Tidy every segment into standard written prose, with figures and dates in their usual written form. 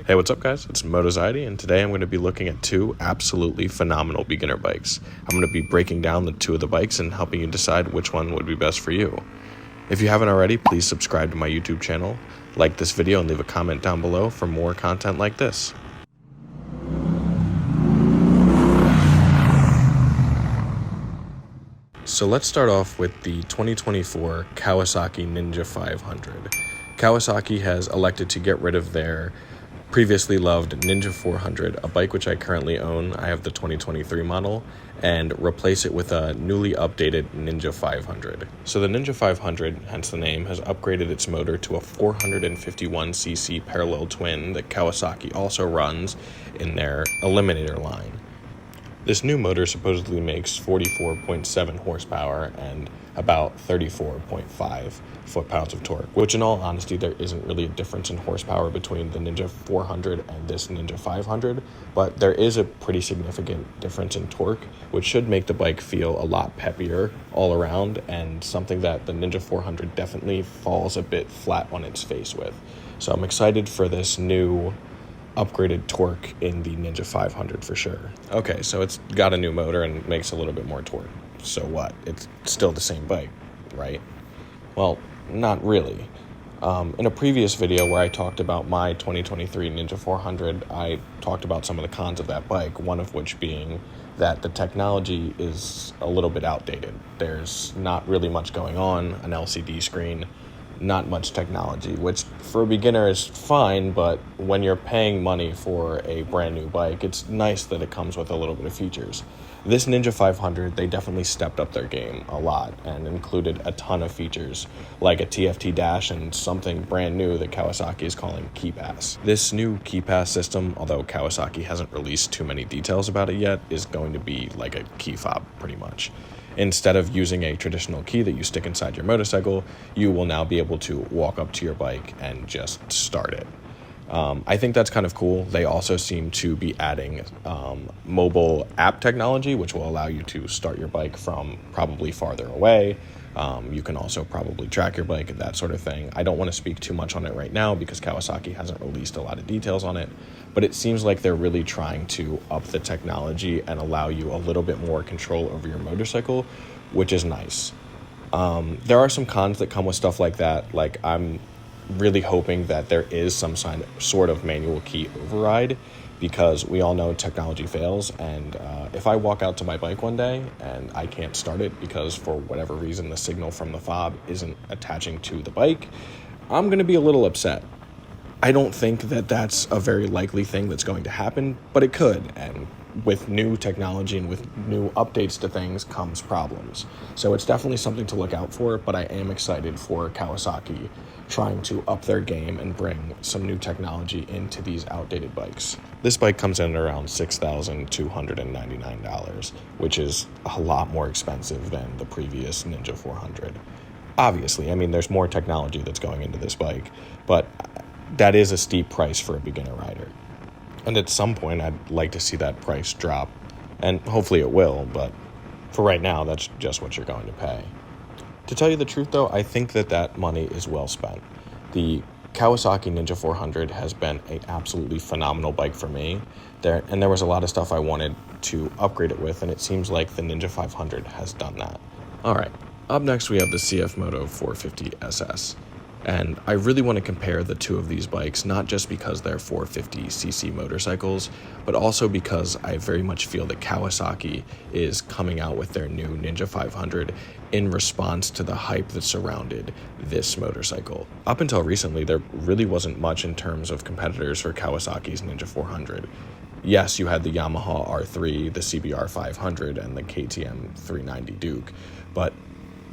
Hey, what's up guys? It's Motoziety, and today I'm going to be looking at two absolutely phenomenal beginner bikes. I'm going to be breaking down the two of the bikes and helping you decide which one would be best for you. If you haven't already, please subscribe to my YouTube channel, like this video, and leave a comment down below for more content like this. So let's start off with the 2024 Kawasaki Ninja 500. Kawasaki has elected to get rid of their previously loved Ninja 400, a bike which I currently own. I have the 2023 model, and replace it with a newly updated Ninja 500. So the Ninja 500, hence the name, has upgraded its motor to a 451cc parallel twin that Kawasaki also runs in their Eliminator line. This new motor supposedly makes 44.7 horsepower and about 34.5 foot-pounds of torque, which in all honesty, there isn't really a difference in horsepower between the Ninja 400 and this Ninja 500, but there is a pretty significant difference in torque, which should make the bike feel a lot peppier all around, and something that the Ninja 400 definitely falls a bit flat on its face with. So I'm excited for this new upgraded torque in the Ninja 500 for sure. Okay, so it's got a new motor and makes a little bit more torque. So what? It's still the same bike, right? Well, not really. In a previous video where I talked about my 2023 Ninja 400, I talked about some of the cons of that bike, one of which being that the technology is a little bit outdated. There's not really much going on, an LCD screen, not much technology, which for a beginner is fine, but when you're paying money for a brand new bike, it's nice that it comes with a little bit of features. This Ninja 500, they definitely stepped up their game a lot and included a ton of features, like a TFT dash and something brand new that Kawasaki is calling Key Pass. This new Key Pass system, although Kawasaki hasn't released too many details about it yet, is going to be like a key fob pretty much. Instead of using a traditional key that you stick inside your motorcycle, you will now be able to walk up to your bike and just start it. I think that's kind of cool. They also seem to be adding mobile app technology, which will allow you to start your bike from probably farther away. You can also probably track your bike and that sort of thing. I don't want to speak too much on it right now because Kawasaki hasn't released a lot of details on it, but it seems like they're really trying to up the technology and allow you a little bit more control over your motorcycle, which is nice. There are some cons that come with stuff like that. Like, I'm really hoping that there is some sort of manual key override, because we all know technology fails, and if I walk out to my bike one day and I can't start it because for whatever reason the signal from the fob isn't attaching to the bike, I'm going to be a little upset. I don't think that that's a very likely thing that's going to happen, but it could, and with new technology and with new updates to things comes problems. So it's definitely something to look out for, but I am excited for Kawasaki trying to up their game and bring some new technology into these outdated bikes. This bike comes in at around $6,299, which is a lot more expensive than the previous Ninja 400. Obviously, I mean, there's more technology that's going into this bike, but that is a steep price for a beginner rider. And at some point, I'd like to see that price drop, and hopefully it will, but for right now, that's just what you're going to pay. To tell you the truth, though, I think that money is well spent. The Kawasaki Ninja 400 has been an absolutely phenomenal bike for me, there was a lot of stuff I wanted to upgrade it with, and it seems like the Ninja 500 has done that. All right, up next we have the CFMoto 450 SS. And I really want to compare the two of these bikes, not just because they're 450cc motorcycles, but also because I very much feel that Kawasaki is coming out with their new Ninja 500 in response to the hype that surrounded this motorcycle. Up until recently, there really wasn't much in terms of competitors for Kawasaki's Ninja 400. Yes, you had the Yamaha R3, the CBR 500, and the KTM 390 Duke, but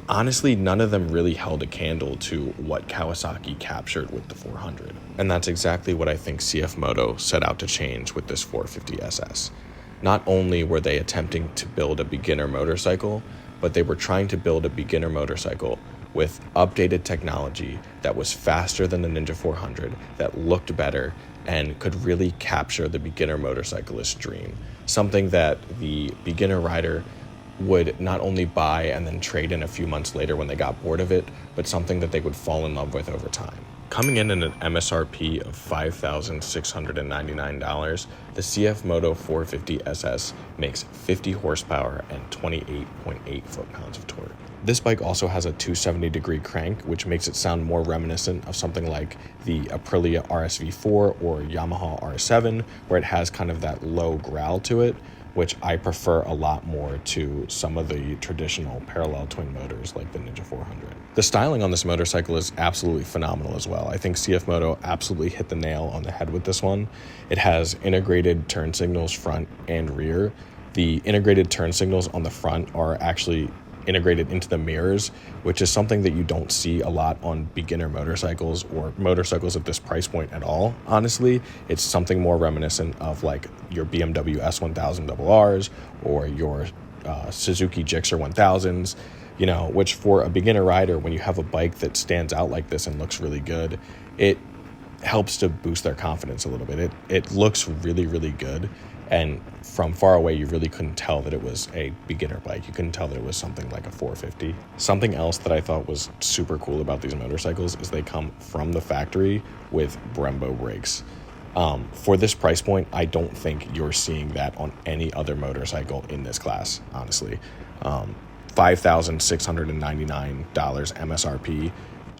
honestly, none of them really held a candle to what Kawasaki captured with the 400. And that's exactly what I think CFMoto set out to change with this 450 SS. Not only were they attempting to build a beginner motorcycle, but they were trying to build a beginner motorcycle with updated technology that was faster than the Ninja 400, that looked better, and could really capture the beginner motorcyclist dream. Something that the beginner rider would not only buy and then trade in a few months later when they got bored of it, but something that they would fall in love with over time. Coming in at an MSRP of $5,699, the CFMoto 450 SS makes 50 horsepower and 28.8 foot-pounds of torque. This bike also has a 270-degree crank, which makes it sound more reminiscent of something like the Aprilia RSV4 or Yamaha R7, where it has kind of that low growl to it, which I prefer a lot more to some of the traditional parallel twin motors like the Ninja 400. The styling on this motorcycle is absolutely phenomenal as well. I think CFMoto absolutely hit the nail on the head with this one. It has integrated turn signals front and rear. The integrated turn signals on the front are actually integrated into the mirrors, which is something that you don't see a lot on beginner motorcycles or motorcycles at this price point at all. Honestly, it's something more reminiscent of like your BMW S1000RRs or your Suzuki Gixxer 1000s, you know, which for a beginner rider, when you have a bike that stands out like this and looks really good, it helps to boost their confidence a little bit. It looks really, really good. And from far away, you really couldn't tell that it was a beginner bike. You couldn't tell that it was something like a 450. Something else that I thought was super cool about these motorcycles is they come from the factory with Brembo brakes. For this price point, I don't think you're seeing that on any other motorcycle in this class, honestly. $5,699 MSRP,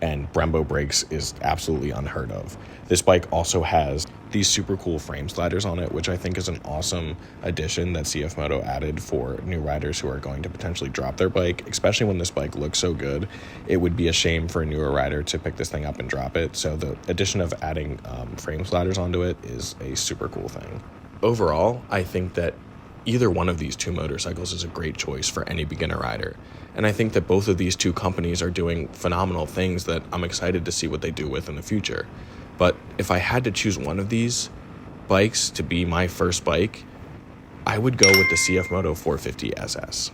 and Brembo brakes is absolutely unheard of. This bike also has these super cool frame sliders on it, which I think is an awesome addition that CFMoto added for new riders who are going to potentially drop their bike, especially when this bike looks so good. It would be a shame for a newer rider to pick this thing up and drop it, so the addition of adding frame sliders onto it is a super cool thing. Overall, I think that either one of these two motorcycles is a great choice for any beginner rider. And I think that both of these two companies are doing phenomenal things that I'm excited to see what they do with in the future. But if I had to choose one of these bikes to be my first bike, I would go with the CFMoto 450 SS.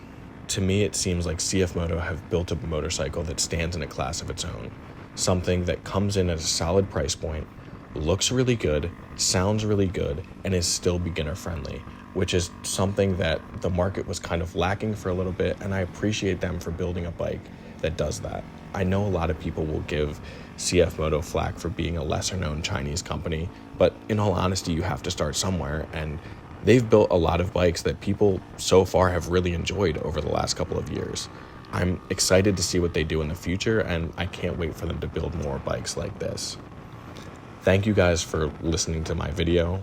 To me, it seems like CFMoto have built a motorcycle that stands in a class of its own. Something that comes in at a solid price point, looks really good, sounds really good, and is still beginner friendly, which is something that the market was kind of lacking for a little bit, and I appreciate them for building a bike that does that. I know a lot of people will give CFMoto flack for being a lesser known Chinese company, but in all honesty, you have to start somewhere, and they've built a lot of bikes that people so far have really enjoyed over the last couple of years. I'm excited to see what they do in the future, and I can't wait for them to build more bikes like this. Thank you guys for listening to my video.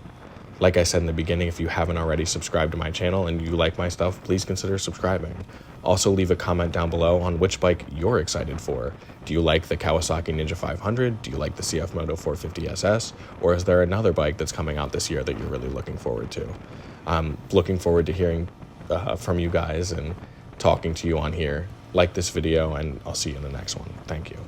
Like I said in the beginning, if you haven't already subscribed to my channel and you like my stuff, please consider subscribing. Also, leave a comment down below on which bike you're excited for. Do you like the Kawasaki Ninja 500? Do you like the CFMoto 450 SS? Or is there another bike that's coming out this year that you're really looking forward to? I'm looking forward to hearing from you guys and talking to you on here. Like this video, and I'll see you in the next one. Thank you.